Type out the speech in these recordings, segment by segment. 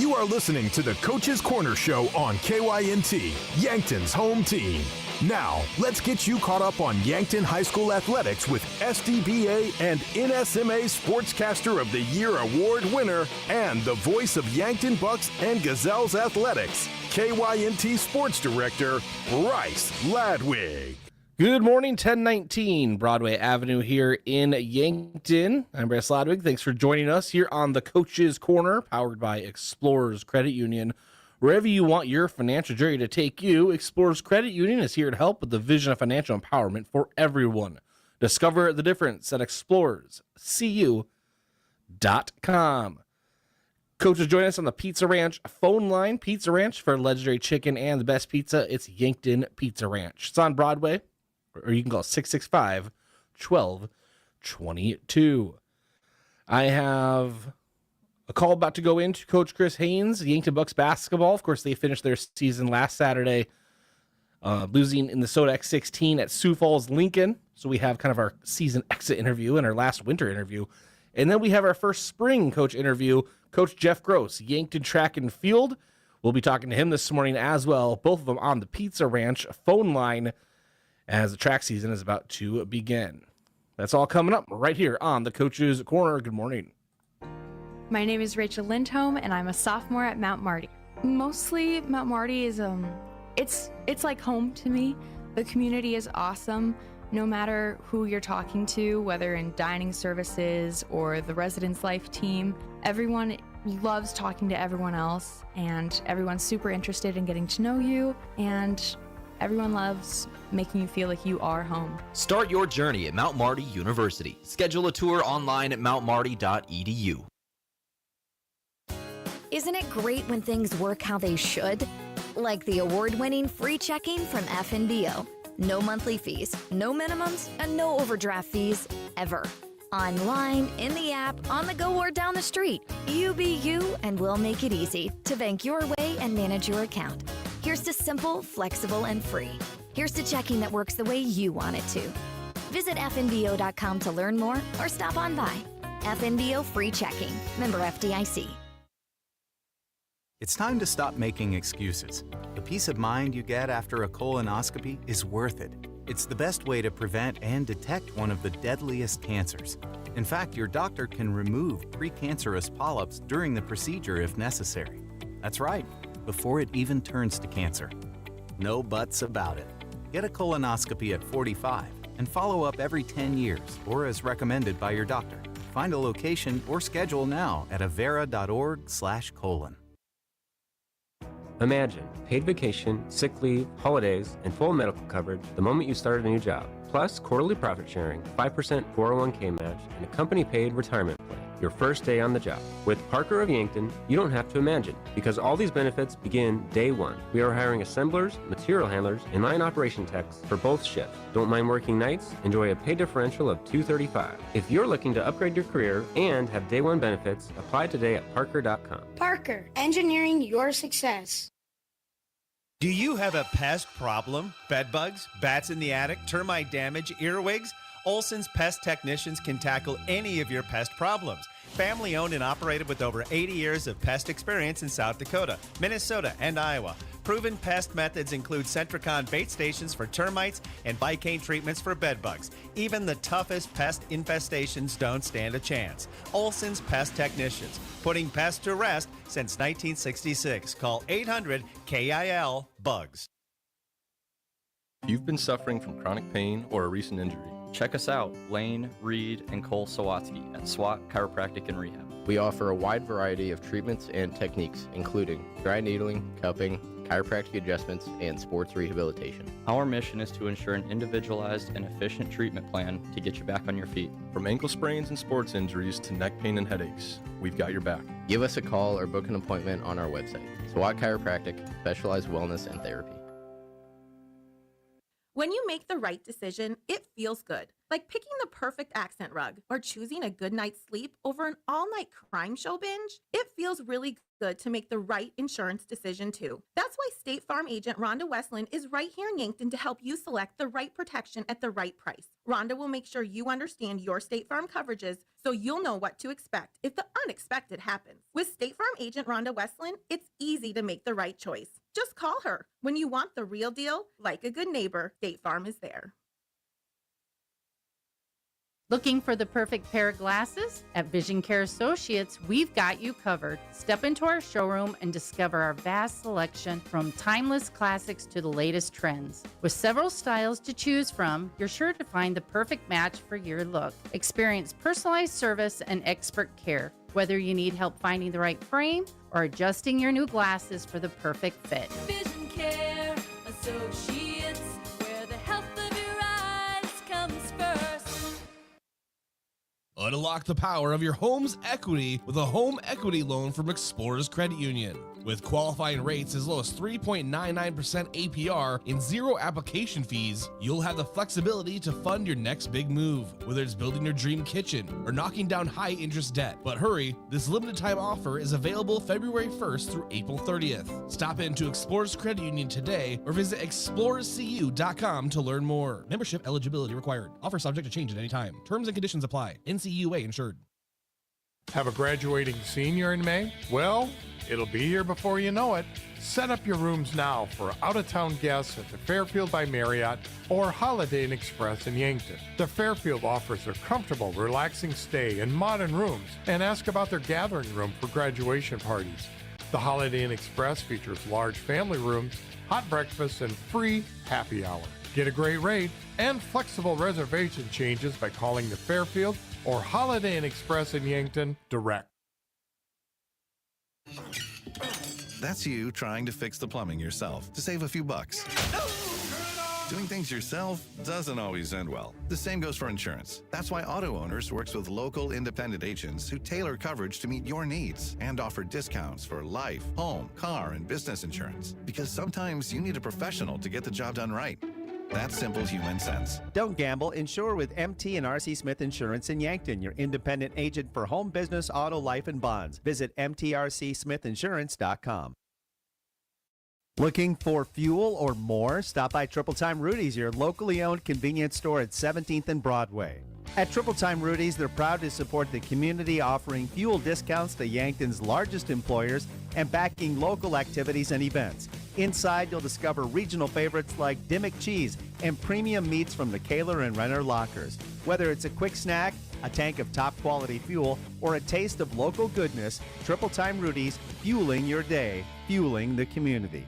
You are listening to the Coach's Corner Show on KYNT, Yankton's home team. Now, let's get you caught up on Yankton High School athletics with SDBA and NSMA Sportscaster of the Year award winner and the voice of Yankton Bucks and Gazelles Athletics, KYNT Sports Director, Bryce Ladwig. Good morning, 1019 Broadway Avenue here in Yankton. I'm Bryce Ladwig. Thanks for joining us here on the Coach's Corner, powered by Explorers Credit Union. Wherever you want your financial journey to take you, Explorers Credit Union is here to help with the vision of financial empowerment for everyone. Discover the difference at explorerscu.com. Coaches join us on the Pizza Ranch phone line. Pizza Ranch for legendary chicken and the best pizza. It's Yankton Pizza Ranch. It's on Broadway, or you can call 665-1222. I have a call about to go into Coach Chris Haynes, Yankton Bucks basketball. Of course, they finished their season last Saturday, losing in the Soda X16 at Sioux Falls, Lincoln. So we have kind of our season exit interview and our last winter interview. And then we have our first spring coach interview, Coach Jeff Gross, Yankton Track and Field. We'll be talking to him this morning as well, both of them on the Pizza Ranch phone line as the track season is about to begin. That's all coming up right here on the Coach's Corner. Good morning. My name is Rachel Lindholm, and I'm a sophomore at Mount Marty. Mostly, Mount Marty is it's like home to me. The community is awesome. No matter who you're talking to, whether in dining services or the residence life team, everyone loves talking to everyone else, and everyone's super interested in getting to know you, and everyone loves making you feel like you are home. Start your journey at Mount Marty University. Schedule a tour online at mountmarty.edu. Isn't it great when things work how they should? Like the award-winning free checking from FNBO. No monthly fees, no minimums, and no overdraft fees, ever. Online, in the app, on the go, or down the street. You be you, and we'll make it easy to bank your way and manage your account. Here's to simple, flexible, and free. Here's to checking that works the way you want it to. Visit fnbo.com to learn more or stop on by. FNBO Free Checking. Member FDIC. It's time to stop making excuses. The peace of mind you get after a colonoscopy is worth it. It's the best way to prevent and detect one of the deadliest cancers. In fact, your doctor can remove precancerous polyps during the procedure if necessary. That's right, before it even turns to cancer. No buts about it. Get a colonoscopy at 45 and follow up every 10 years or as recommended by your doctor. Find a location or schedule now at avera.org/colon. Imagine paid vacation, sick leave, holidays, and full medical coverage the moment you start a new job. Plus quarterly profit sharing, 5% 401k match, and a company-paid retirement plan. Your first day on the job. With Parker of Yankton, you don't have to imagine, because all these benefits begin day one. We are hiring assemblers, material handlers, and line operation techs for both shifts. Don't mind working nights? Enjoy a pay differential of $235. If you're looking to upgrade your career and have day one benefits, apply today at parker.com. Parker, engineering your success. Do you have a pest problem? Bed bugs, bats in the attic, termite damage, earwigs? Olson's Pest Technicians can tackle any of your pest problems. Family owned and operated with over 80 years of pest experience in South Dakota, Minnesota, and Iowa. Proven pest methods include Centricon bait stations for termites and Vicane treatments for bed bugs. Even the toughest pest infestations don't stand a chance. Olson's Pest Technicians, putting pests to rest since 1966. Call 800-KIL-BUGS. If you've been suffering from chronic pain or a recent injury, check us out, Lane, Reed, and Cole Sawatsky at SWAT Chiropractic and Rehab. We offer a wide variety of treatments and techniques, including dry needling, cupping, chiropractic adjustments, and sports rehabilitation. Our mission is to ensure an individualized and efficient treatment plan to get you back on your feet. From ankle sprains and sports injuries to neck pain and headaches, we've got your back. Give us a call or book an appointment on our website. SWAT Chiropractic, specialized wellness and therapy. When you make the right decision, it feels good. Like picking the perfect accent rug or choosing a good night's sleep over an all-night crime show binge. It feels really good to make the right insurance decision too. That's why State Farm agent Rhonda Westland is right here in Yankton to help you select the right protection at the right price. Rhonda will make sure you understand your State Farm coverages so you'll know what to expect if the unexpected happens. With State Farm agent Rhonda Westland, it's easy to make the right choice. Just call her. When you want the real deal, like a good neighbor, State Farm is there. Looking for the perfect pair of glasses? At Vision Care Associates, we've got you covered. Step into our showroom and discover our vast selection from timeless classics to the latest trends. With several styles to choose from, you're sure to find the perfect match for your look. Experience personalized service and expert care, whether you need help finding the right frame or adjusting your new glasses for the perfect fit. Vision Care Associates, where the health of your eyes comes first. Unlock the power of your home's equity with a home equity loan from Explorers Credit Union. With qualifying rates as low as 3.99% APR and zero application fees, you'll have the flexibility to fund your next big move, whether it's building your dream kitchen or knocking down high-interest debt. But hurry, this limited-time offer is available February 1st through April 30th. Stop into Explorers Credit Union today or visit explorerscu.com to learn more. Membership eligibility required. Offer subject to change at any time. Terms and conditions apply. NCUA insured. Have a graduating senior in May? Well, it'll be here before you know it. Set up your rooms now for out-of-town guests at the Fairfield by Marriott or Holiday Inn Express in Yankton. The Fairfield offers a comfortable, relaxing stay in modern rooms, and ask about their gathering room for graduation parties. The Holiday Inn Express features large family rooms, hot breakfast, and free happy hour. Get a great rate and flexible reservation changes by calling the Fairfield or Holiday Inn Express in Yankton direct. That's you trying to fix the plumbing yourself to save a few bucks. Doing things yourself doesn't always end well. The same goes for insurance. That's why Auto Owners works with local independent agents who tailor coverage to meet your needs and offer discounts for life, home, car, and business insurance. Because sometimes you need a professional to get the job done right. That's simple human sense. Don't gamble. Insure with MT and RC Smith Insurance in Yankton, your independent agent for home, business, auto, life, and bonds. Visit mtrcsmithinsurance.com. Looking for fuel or more? Stop by Triple Time Rudy's, your locally owned convenience store at 17th and Broadway. At Triple Time Rudy's, they're proud to support the community, offering fuel discounts to Yankton's largest employers and backing local activities and events. Inside, you'll discover regional favorites like Dimmick Cheese and premium meats from the Kaler and Renner lockers. Whether it's a quick snack, a tank of top-quality fuel, or a taste of local goodness, Triple Time Rudy's, fueling your day, fueling the community.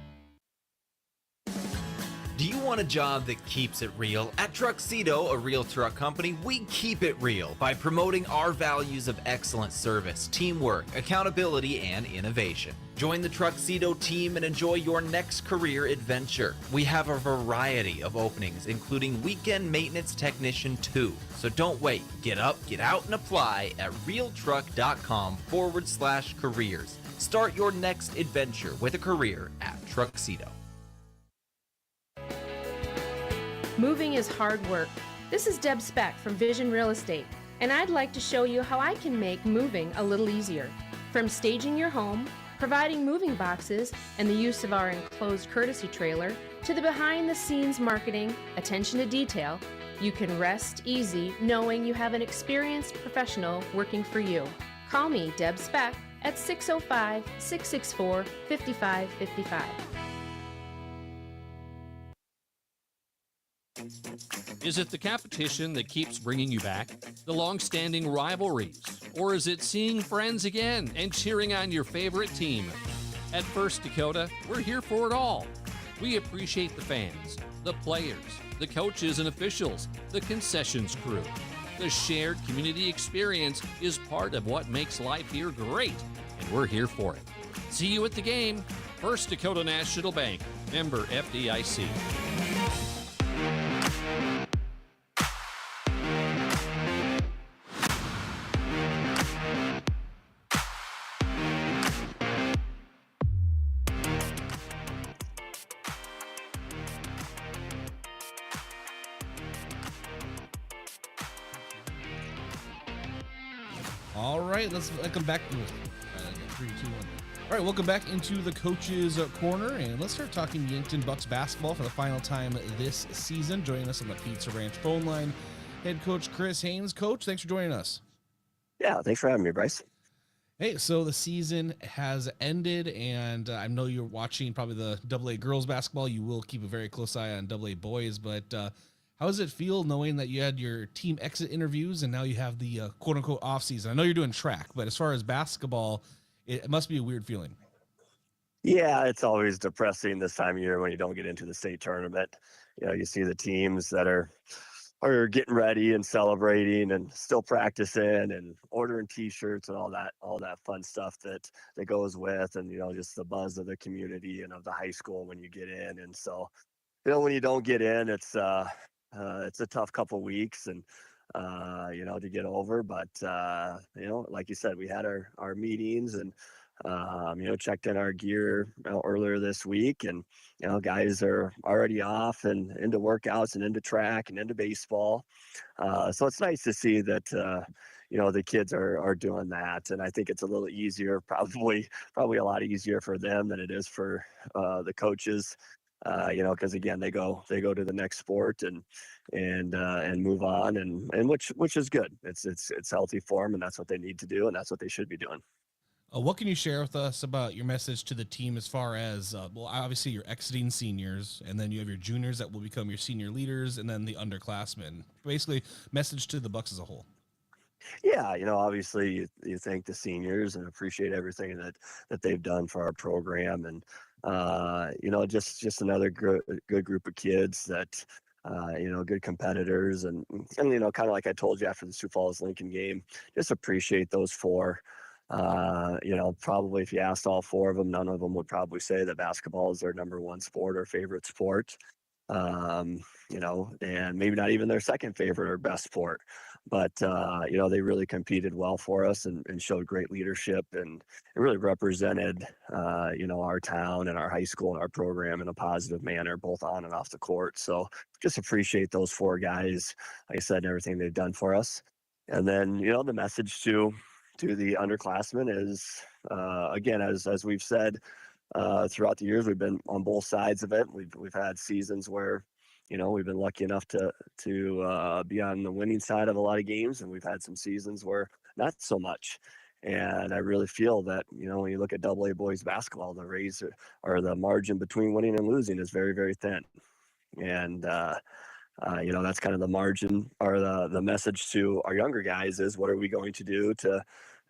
Do you want a job that keeps it real? At Truxedo, a real truck company, we keep it real by promoting our values of excellent service, teamwork, accountability, and innovation. Join the Truxedo team and enjoy your next career adventure. We have a variety of openings, including Weekend Maintenance Technician 2. So don't wait. Get up, get out, and apply at realtruck.com/careers. Start your next adventure with a career at Truxedo. Moving is hard work. This is Deb Speck from Vision Real Estate, and I'd like to show you how I can make moving a little easier. From staging your home, providing moving boxes, and the use of our enclosed courtesy trailer, to the behind-the-scenes marketing, attention to detail, you can rest easy knowing you have an experienced professional working for you. Call me, Deb Speck, at 605-664-5555. Is it the competition that keeps bringing you back? The long-standing rivalries? Or is it seeing friends again and cheering on your favorite team? At First Dakota, we're here for it all. We appreciate the fans, the players, the coaches and officials, the concessions crew. The shared community experience is part of what makes life here great, and we're here for it. See you at the game. First Dakota National Bank, member FDIC. All right, let's come back to it. 3, 2, 1. All right, welcome back into the Coaches Corner, and let's start talking Yankton Bucks basketball for the final time this season. Joining us on the Pizza Ranch phone line, head coach Chris Haynes. Coach, thanks for joining us. Yeah, thanks for having me, Bryce. Hey, so the season has ended, and I know you're watching probably the AA girls basketball. You will keep a very close eye on AA boys, but how does it feel knowing that you had your team exit interviews and now you have the quote-unquote off-season? I know you're doing track, but as far as basketball, it must be a weird feeling. Yeah, it's always depressing this time of year when you don't get into the state tournament. You know, you see the teams that are getting ready and celebrating and still practicing and ordering T-shirts and all that fun stuff that goes with, and you know, just the buzz of the community and of the high school when you get in. And so, you know, when you don't get in, it's a tough couple weeks and you know, to get over. But you know, like you said, we had our meetings and you know, checked in our gear earlier this week, and you know, guys are already off and into workouts and into track and into baseball. So it's nice to see that you know, the kids are doing that, and I think it's a little easier, probably a lot easier for them than it is for the coaches. You know, because again, they go to the next sport and move on, and which is good. It's healthy for them, and that's what they need to do, and that's what they should be doing. What can you share with us about your message to the team as far as, well, obviously you're exiting seniors, and then you have your juniors that will become your senior leaders, and then the underclassmen. Basically, message to the Bucks as a whole. Yeah, you know, obviously you thank the seniors and appreciate everything that they've done for our program, and you know, just another good group of kids that you know, good competitors, and you know, kind of like I told you after the Sioux Falls Lincoln game, just appreciate those four. You know, probably if you asked all four of them, none of them would probably say that basketball is their number one sport or favorite sport. You know, and maybe not even their second favorite or best sport, but you know, they really competed well for us and showed great leadership, and it really represented you know, our town and our high school and our program in a positive manner, both on and off the court. So just appreciate those four guys, like I said, and everything they've done for us. And then, you know, the message to the underclassmen is, again, as we've said throughout the years, we've been on both sides of it. We've had seasons where, you know, we've been lucky enough to be on the winning side of a lot of games, and we've had some seasons where not so much. And I really feel that, you know, when you look at AA boys basketball, the raise or the margin between winning and losing is very, very thin. And you know, that's kind of the margin, or the message to our younger guys is, what are we going to do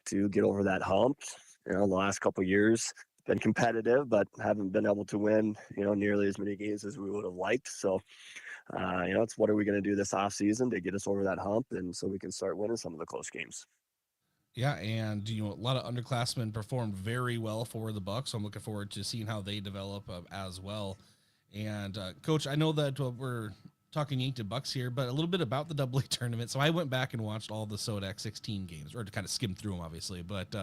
to get over that hump? You know, the last couple of years been competitive, but haven't been able to win, you know, nearly as many games as we would have liked. So, you know, it's what are we going to do this off season to get us over that hump, and so we can start winning some of the close games. Yeah, and you know, a lot of underclassmen performed very well for the Bucks, so I'm looking forward to seeing how they develop as well. And Coach, I know that we're talking Yankton Bucks here, but a little bit about the AA tournament. So I went back and watched all the Sodak 16 games, or to kind of skim through them, obviously. But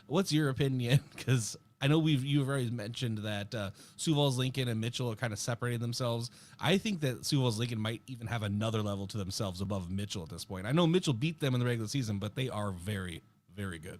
what's your opinion? Because I know you've already mentioned that Sioux Falls Lincoln and Mitchell are kind of separating themselves. I think that Sioux Falls Lincoln might even have another level to themselves above Mitchell at this point. I know Mitchell beat them in the regular season, but they are very, very good.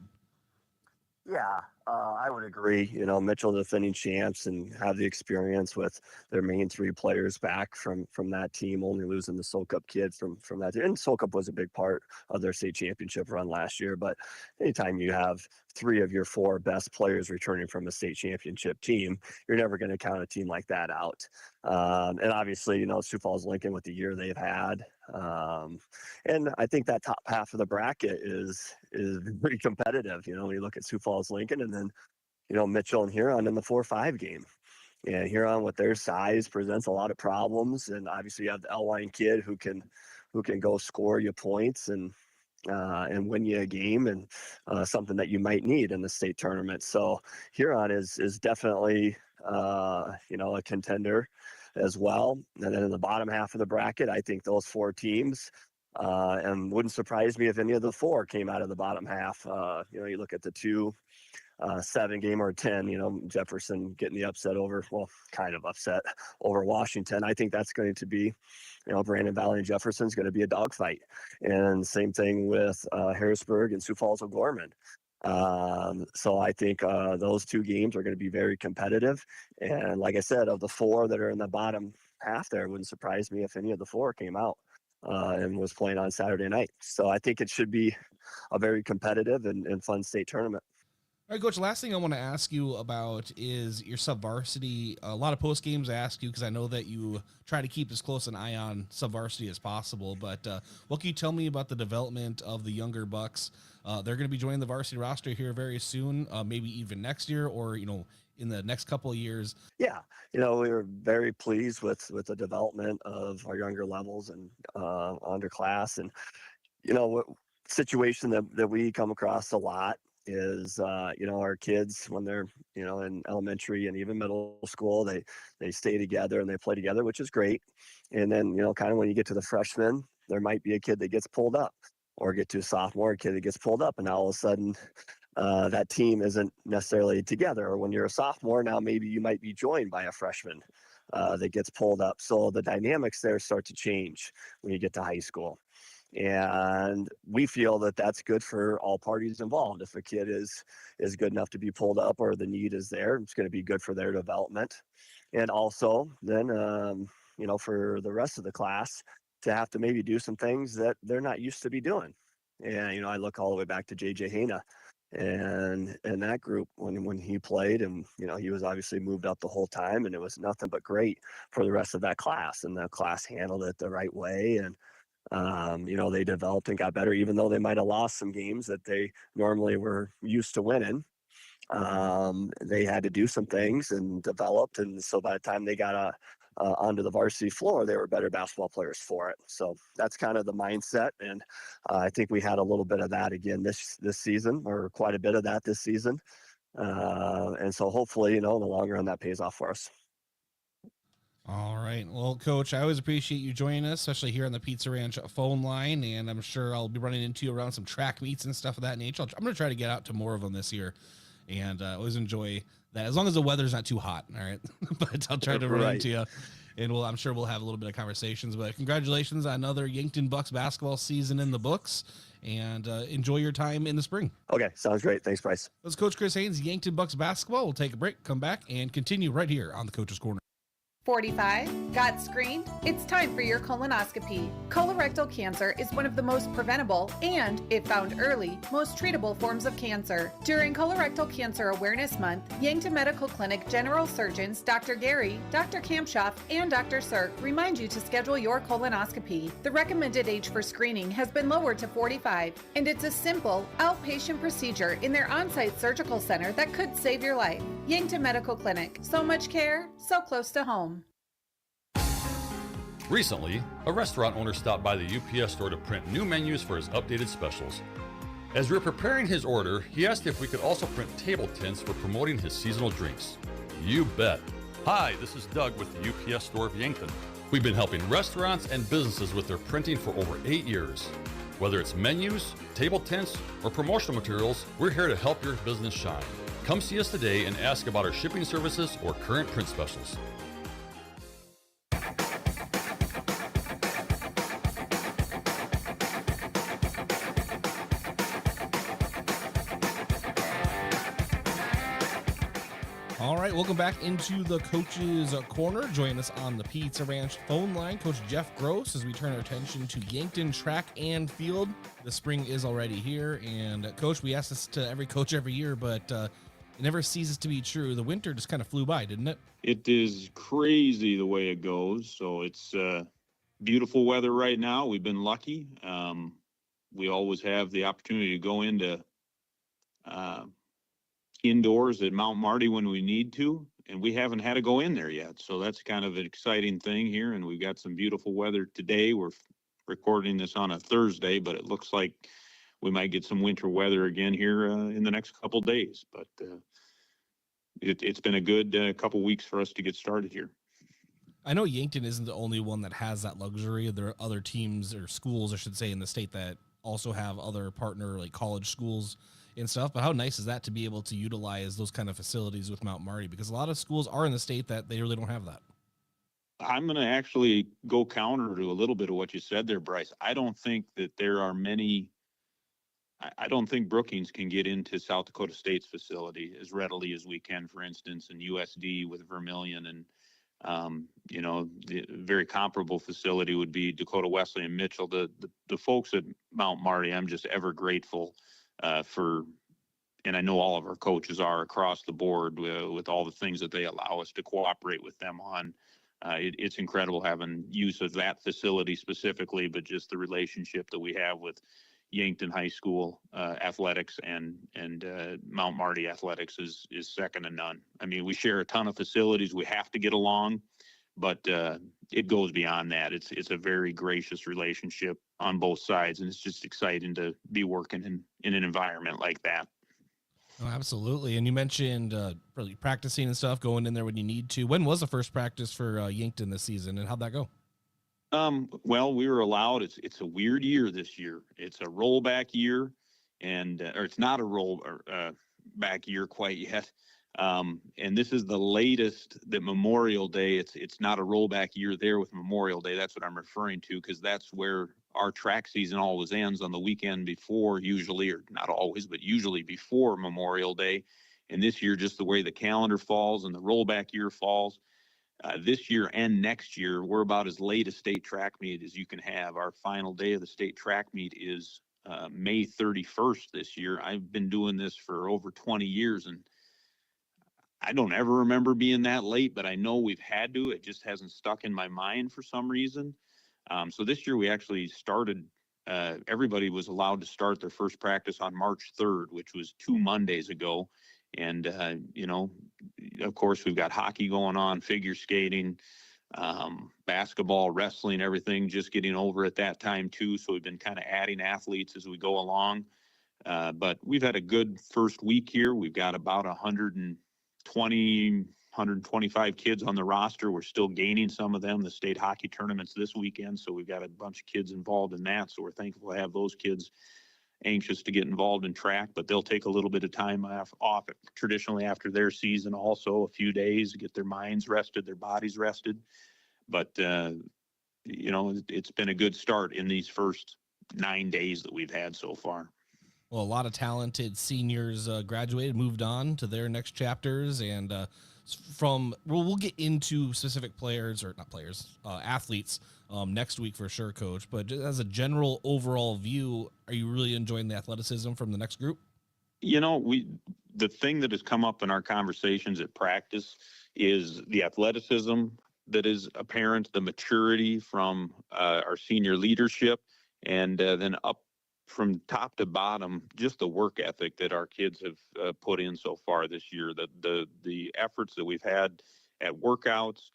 Yeah, I would agree. You know, Mitchell, the defending champs, and have the experience with their main three players back from that team, only losing the Soul Cup kid from that team. And Soul Cup was a big part of their state championship run last year. But anytime you have three of your four best players returning from a state championship team, you're never going to count a team like that out. And obviously, you know, Sioux Falls Lincoln with the year they've had. And I think that top half of the bracket is pretty competitive. You know, when you look at Sioux Falls Lincoln, and then, you know, Mitchell and Huron in the 4-5 game. And Huron, with their size, presents a lot of problems. And obviously you have the Elwine kid who can go score you points and win you a game, and something that you might need in the state tournament. So Huron is definitely you know, a contender as well. And then in the bottom half of the bracket, I think those four teams, and wouldn't surprise me if any of the four came out of the bottom half. You know, you look at the 7 game or 10, you know, Jefferson getting the upset kind of upset over Washington. I think that's going to be, you know, Brandon Valley and Jefferson's going to be a dogfight. And same thing with Harrisburg and Sioux Falls O'Gorman. So I think those two games are going to be very competitive. And like I said, of the four that are in the bottom half there, it wouldn't surprise me if any of the four came out and was playing on Saturday night. So I think it should be a very competitive and fun state tournament. All right, Coach, last thing I want to ask you about is your sub-varsity. A lot of post games I ask you because I know that you try to keep as close an eye on sub-varsity as possible, but what can you tell me about the development of the younger Bucks? They're going to be joining the varsity roster here very soon, maybe even next year or, in the next couple of years. Yeah, we were very pleased with the development of our younger levels and underclass. And, what situation that we come across a lot is our kids when they're in elementary and even middle school, they stay together and they play together, which is great. And then kind of when you get to the freshmen, there might be a kid that gets pulled up, or get to a sophomore, a kid that gets pulled up, and now all of a sudden that team isn't necessarily together. Or when you're a sophomore, now maybe you might be joined by a freshman that gets pulled up. So the dynamics there start to change when you get to high school. And we feel that that's good for all parties involved. If a kid is good enough to be pulled up or the need is there, it's going to be good for their development. And also then, for the rest of the class to have to maybe do some things that they're not used to be doing. And, I look all the way back to JJ Hayna and that group when he played, and, he was obviously moved up the whole time, and it was nothing but great for the rest of that class. And the class handled it the right way. And, they developed and got better, even though they might have lost some games that they normally were used to winning. They had to do some things and developed. And so by the time they got onto the varsity floor, they were better basketball players for it. So that's kind of the mindset. And I think we had a little bit of that again this season, or quite a bit of that this season. And so hopefully, in the long run, that pays off for us. All right. Well, Coach, I always appreciate you joining us, especially here on the Pizza Ranch phone line. And I'm sure I'll be running into you around some track meets and stuff of that nature. I'm going to try to get out to more of them this year. And always enjoy that, as long as the weather's not too hot. All right. But I'll try to run into you. And I'm sure we'll have a little bit of conversations. But congratulations on another Yankton Bucks basketball season in the books. And enjoy your time in the spring. Okay. Sounds great. Thanks, Bryce. That's Coach Chris Haynes, Yankton Bucks basketball. We'll take a break, come back, and continue right here on the Coach's Corner. 45, got screened? It's time for your colonoscopy. Colorectal cancer is one of the most preventable and, if found early, most treatable forms of cancer. During Colorectal Cancer Awareness Month, Yankton Medical Clinic General Surgeons Dr. Gary, Dr. Kampshoff, and Dr. Sirk remind you to schedule your colonoscopy. The recommended age for screening has been lowered to 45, and it's a simple, outpatient procedure in their on-site surgical center that could save your life. Yankton Medical Clinic. So much care, so close to home. Recently, a restaurant owner stopped by the UPS store to print new menus for his updated specials. As we were preparing his order, he asked if we could also print table tents for promoting his seasonal drinks. You bet. Hi, this is Doug with the UPS store of Yankton. We've been helping restaurants and businesses with their printing for over 8 years. Whether it's menus, table tents, or promotional materials, we're here to help your business shine. Come see us today and ask about our shipping services or current print specials. All right, welcome back into the Coach's Corner. Join us on the Pizza Ranch phone line, Coach Jeff Gross, as we turn our attention to Yankton track and field. The spring is already here, and Coach, we ask this to every coach every year, but it never ceases to be true. The winter just kind of flew by, didn't it? It is crazy the way it goes. So it's beautiful weather right now. We've been lucky. We always have the opportunity to go into indoors at Mount Marty when we need to, and we haven't had to go in there yet. So that's kind of an exciting thing here. And we've got some beautiful weather today. We're recording this on a Thursday, but it looks like we might get some winter weather again here in the next couple days. But it's been a good couple weeks for us to get started here. I know Yankton isn't the only one that has that luxury. There are other teams or schools, I should say, in the state that also have other partner like college schools and stuff. But how nice is that to be able to utilize those kind of facilities with Mount Marty? Because a lot of schools are in the state that they really don't have that. I'm going to actually go counter to a little bit of what you said there, Bryce. I don't think that there are many I don't think Brookings can get into South Dakota State's facility as readily as we can, for instance, in USD with Vermilion. And, the very comparable facility would be Dakota Wesleyan Mitchell. The folks at Mount Marty, I'm just ever grateful for, and I know all of our coaches are across the board with all the things that they allow us to cooperate with them on. It's incredible having use of that facility specifically, but just the relationship that we have with Yankton High School athletics and Mount Marty athletics is second to none. I mean, we share a ton of facilities. We have to get along, but it goes beyond that. It's a very gracious relationship on both sides, and it's just exciting to be working in an environment like that. Oh, absolutely. And you mentioned really practicing and stuff, going in there when you need to. When was the first practice for Yankton this season, and how'd that go? Well, we were allowed. It's a weird year this year. It's a rollback year, and or it's not a roll back year quite yet. And this is the latest that Memorial Day. It's not a rollback year there with Memorial Day. That's what I'm referring to, because that's where our track season always ends, on the weekend before, usually, or not always, but usually before Memorial Day. And this year, just the way the calendar falls and the rollback year falls, this year and next year, we're about as late a state track meet as you can have. Our final day of the state track meet is May 31st this year. I've been doing this for over 20 years, and I don't ever remember being that late, but I know we've had to. It just hasn't stuck in my mind for some reason. So this year we actually started, everybody was allowed to start their first practice on March 3rd, which was 2 Mondays ago. And, of course, we've got hockey going on, figure skating, basketball, wrestling, everything just getting over at that time, too. So we've been kind of adding athletes as we go along. But we've had a good first week here. We've got about 125 kids on the roster. We're still gaining some of them. The state hockey tournament's this weekend, so we've got a bunch of kids involved in that. So we're thankful to have those kids anxious to get involved in track, but they'll take a little bit of time off traditionally after their season, also a few days to get their minds rested, their bodies rested. But, it's been a good start in these first 9 days that we've had so far. Well, a lot of talented seniors graduated, moved on to their next chapters, and we'll get into specific players, or not players, athletes next week for sure, Coach. But just as a general overall view, are you really enjoying the athleticism from the next group? The thing that has come up in our conversations at practice is the athleticism that is apparent, the maturity from our senior leadership, and then up from top to bottom, just the work ethic that our kids have put in so far this year, the efforts that we've had at workouts.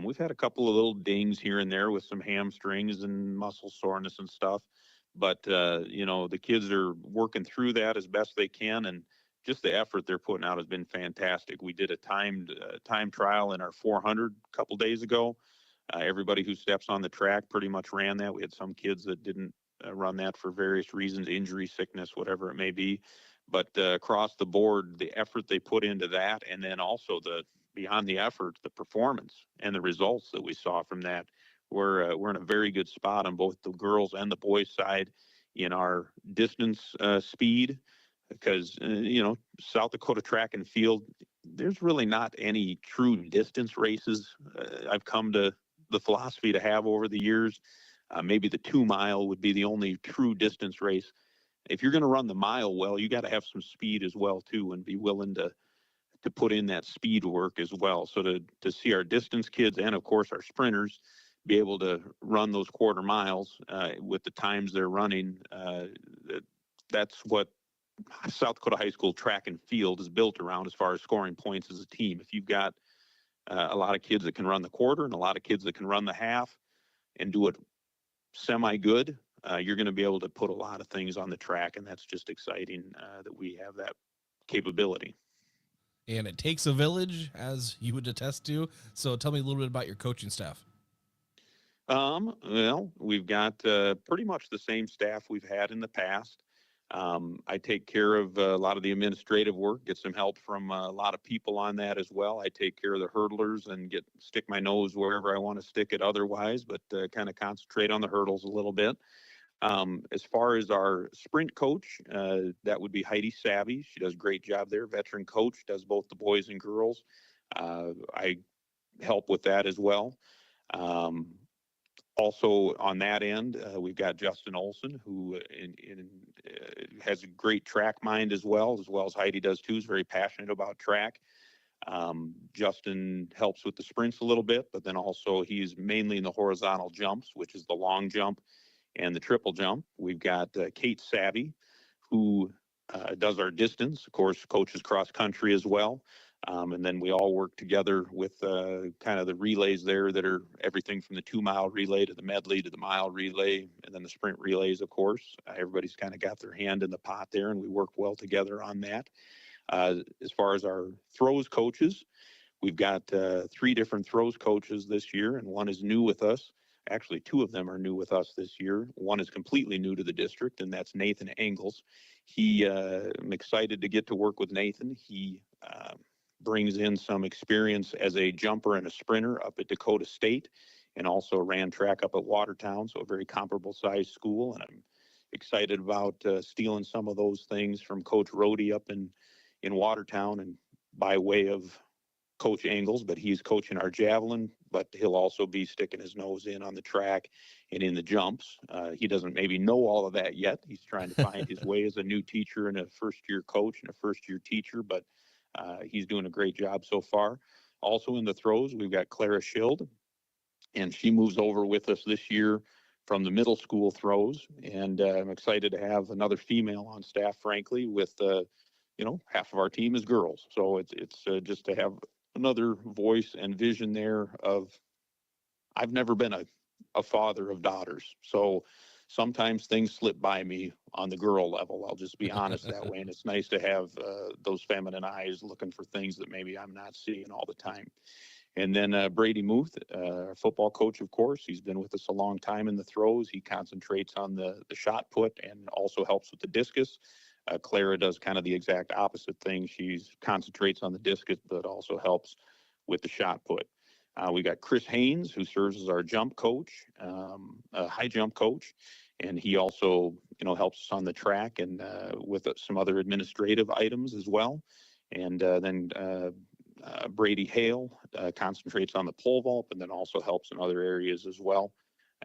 We've had a couple of little dings here and there with some hamstrings and muscle soreness and stuff, but the kids are working through that as best they can, and just the effort they're putting out has been fantastic. We did a timed time trial in our 400 a couple days ago. Everybody who steps on the track pretty much ran that. We had some kids that didn't run that for various reasons, injury, sickness, whatever it may be. But across the board, the effort they put into that, and then also beyond the effort, the performance and the results that we saw from that, we're in a very good spot on both the girls and the boys side in our distance speed, because South Dakota track and field, there's really not any true distance races. I've come to the philosophy to have over the years. Maybe the 2 mile would be the only true distance race. If you're going to run the mile well, you got to have some speed as well too, and be willing to put in that speed work as well. So to see our distance kids and of course our sprinters be able to run those quarter miles with the times they're running, that's what South Dakota High School track and field is built around as far as scoring points as a team. If you've got a lot of kids that can run the quarter and a lot of kids that can run the half and do it semi-good, you're going to be able to put a lot of things on the track, and that's just exciting that we have that capability. And it takes a village, as you would attest to. So tell me a little bit about your coaching staff. Well, we've got pretty much the same staff we've had in the past. I take care of a lot of the administrative work, get some help from a lot of people on that as well. I take care of the hurdlers and stick my nose wherever I want to stick it otherwise, but kind of concentrate on the hurdles a little bit. As far as our sprint coach, that would be Heidi Savvy. She does a great job there. Veteran coach, does both the boys and girls. I help with that as well. Also on that end, we've got Justin Olson, who has a great track mind as well as Heidi does too. Is very passionate about track. Justin helps with the sprints a little bit, but then also he's mainly in the horizontal jumps, which is the long jump and the triple jump. We've got Kate Savvy, who does our distance, of course, coaches cross country as well. And then we all work together with kind of the relays there that are everything from the 2-mile relay to the medley to the mile relay, and then the sprint relays, of course. Everybody's kind of got their hand in the pot there, and we work well together on that. As far as our throws coaches, we've got 3 different throws coaches this year, and one is new with us. Actually, 2 of them are new with us this year. One is completely new to the district, and that's Nathan Engels. I'm excited to get to work with Nathan. He brings in some experience as a jumper and a sprinter up at Dakota State, and also ran track up at Watertown, so a very comparable sized school. And I'm excited about stealing some of those things from Coach Rohde up in Watertown, and by way of Coach Engels, but he's coaching our javelin, but he'll also be sticking his nose in on the track and in the jumps. He doesn't maybe know all of that yet. He's trying to find his way as a new teacher and a first-year coach and a first-year teacher, but he's doing a great job so far. Also in the throws, we've got Clara Schild, and she moves over with us this year from the middle school throws, and I'm excited to have another female on staff, frankly, with half of our team is girls. So it's just to have another voice and vision there of, I've never been a father of daughters. So sometimes things slip by me on the girl level. I'll just be honest that way. And it's nice to have those feminine eyes looking for things that maybe I'm not seeing all the time. And then Brady Muth, our football coach, of course, he's been with us a long time in the throws. He concentrates on the shot put and also helps with the discus. Clara does kind of the exact opposite thing. She concentrates on the discus, but also helps with the shot put. We got Chris Haynes, who serves as our jump coach, high jump coach, and he also, helps us on the track and with some other administrative items as well. And then Brady Hale concentrates on the pole vault, and then also helps in other areas as well.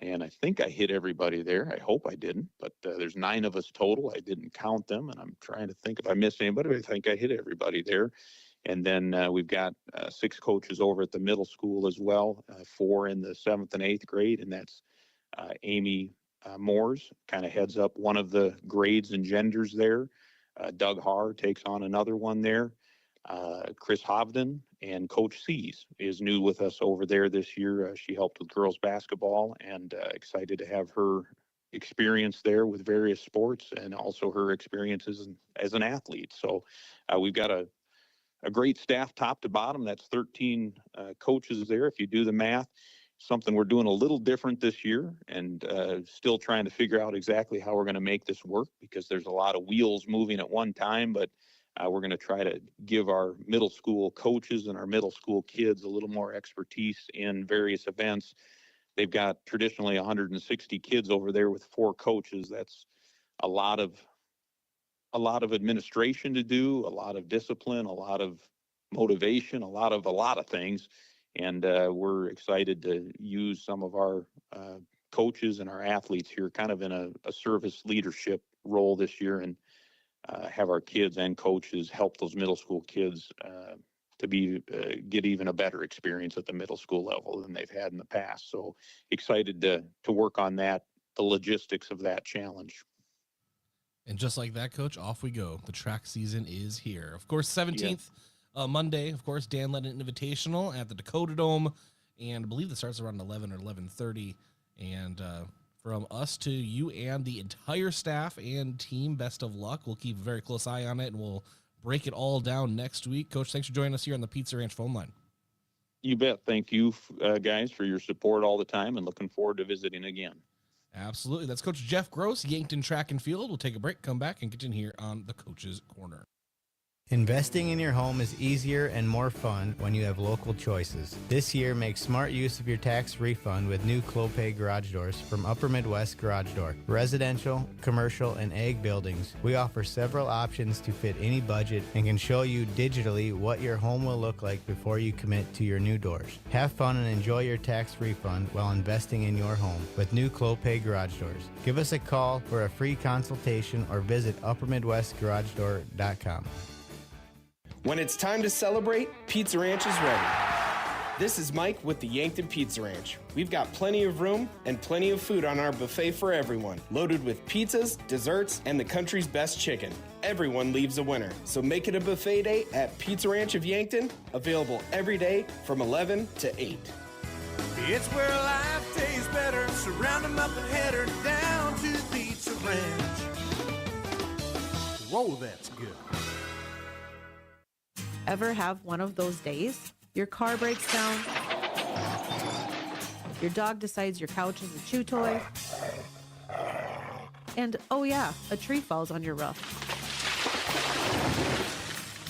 And I think I hit everybody there. I hope I didn't, but there's 9 of us total. I didn't count them, and I'm trying to think if I missed anybody. I think I hit everybody there. And then we've got 6 coaches over at the middle school as well, 4 in the 7th and 8th grade, and that's Amy Moores kind of heads up one of the grades and genders there. Doug Haar takes on another one there. Chris Hovden and Coach Sees is new with us over there this year. She helped with girls basketball, and excited to have her experience there with various sports and also her experiences as an athlete. So we've got a great staff top to bottom. That's 13 coaches there. If you do the math, something we're doing a little different this year, and still trying to figure out exactly how we're going to make this work, because there's a lot of wheels moving at one time, but we're going to try to give our middle school coaches and our middle school kids a little more expertise in various events. They've got traditionally 160 kids over there with 4 coaches. That's a lot of administration to do, a lot of discipline, a lot of motivation, a lot of things. And we're excited to use some of our coaches and our athletes here kind of in a service leadership role this year, and have our kids and coaches help those middle school kids to get even a better experience at the middle school level than they've had in the past. So excited to work on that, the logistics of that challenge. And just like that, Coach, off we go. The track season is here. Of course, 17th, Monday, of course, Dan led an invitational at the Dakota Dome, and I believe it starts around 11 or 11:30. And from us to you and the entire staff and team, best of luck. We'll keep a very close eye on it, and we'll break it all down next week. Coach, thanks for joining us here on the Pizza Ranch phone line. You bet. Thank you, guys, for your support all the time, and looking forward to visiting again. Absolutely. That's Coach Jeff Gross, Yankton Track and Field. We'll take a break, come back, and continue here on the Coach's Corner. Investing in your home is easier and more fun when you have local choices. This year, make smart use of your tax refund with new Clopay garage doors from Upper Midwest Garage Door. Residential, commercial, and ag buildings, we offer several options to fit any budget and can show you digitally what your home will look like before you commit to your new doors. Have fun and enjoy your tax refund while investing in your home with new Clopay garage doors. Give us a call for a free consultation or visit uppermidwestgaragedoor.com. When it's time to celebrate, Pizza Ranch is ready. This is Mike with the Yankton Pizza Ranch. We've got plenty of room and plenty of food on our buffet for everyone, loaded with pizzas, desserts, and the country's best chicken. Everyone leaves a winner, so make it a buffet day at Pizza Ranch of Yankton, available every day from 11 to 8. It's where life tastes better. Surround 'em up and head her down to Pizza Ranch. Whoa, that's good. Ever have one of those days? Your car breaks down, your dog decides your couch is a chew toy, and oh yeah, a tree falls on your roof.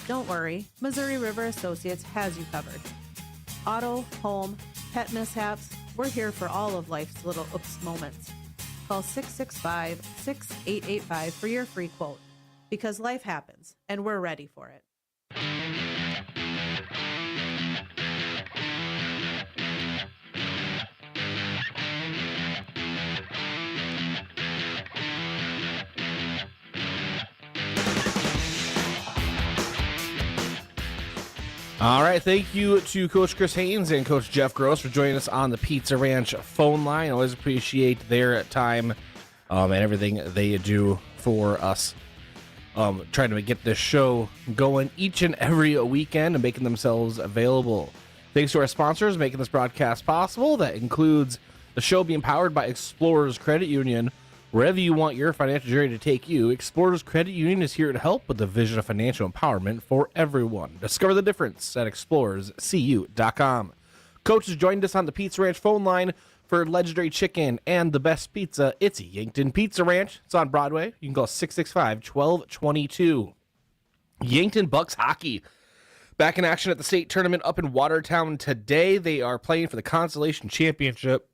Don't worry, Missouri River Associates has you covered. Auto, home, pet mishaps, we're here for all of life's little oops moments. Call 665-6885 for your free quote, because life happens, and we're ready for it. All right, thank you to Coach Chris Haynes and Coach Jeff Gross for joining us on the Pizza Ranch phone line. Always appreciate their time and everything they do for us. Trying to get this show going each and every weekend and making themselves available. Thanks to our sponsors making this broadcast possible. That includes the show being powered by Explorers Credit Union. Wherever you want your financial journey to take you, Explorers Credit Union is here to help with the vision of financial empowerment for everyone. Discover the difference at explorerscu.com. Coach has joined us on the Pizza Ranch phone line for legendary chicken and the best pizza. It's Yankton Pizza Ranch. It's on Broadway. You can call 665-1222. Yankton Bucks hockey back in action at the state tournament up in Watertown today. They are playing for the Consolation Championship,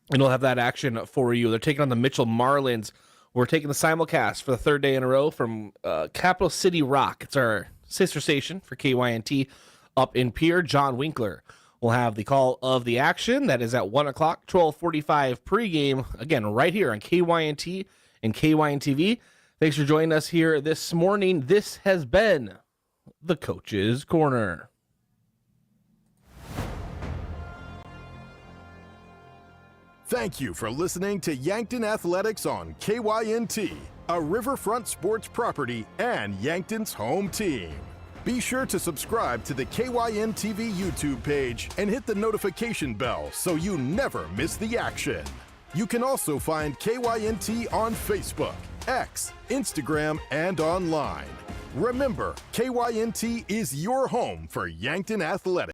and we'll have that action for you. They're taking on the Mitchell Marlins. We're taking the simulcast for the third day in a row from Capital City Rock. It's our sister station for KYNT up in Pierre. John Winkler will have the call of the action. That is at 1 o'clock, 12:45 pregame. Again, right here on KYNT and KYNTV. Thanks for joining us here this morning. This has been the Coach's Corner. Thank you for listening to Yankton Athletics on KYNT, a Riverfront sports property and Yankton's home team. Be sure to subscribe to the KYNTV YouTube page and hit the notification bell so you never miss the action. You can also find KYNT on Facebook, X, Instagram, and online. Remember, KYNT is your home for Yankton Athletics.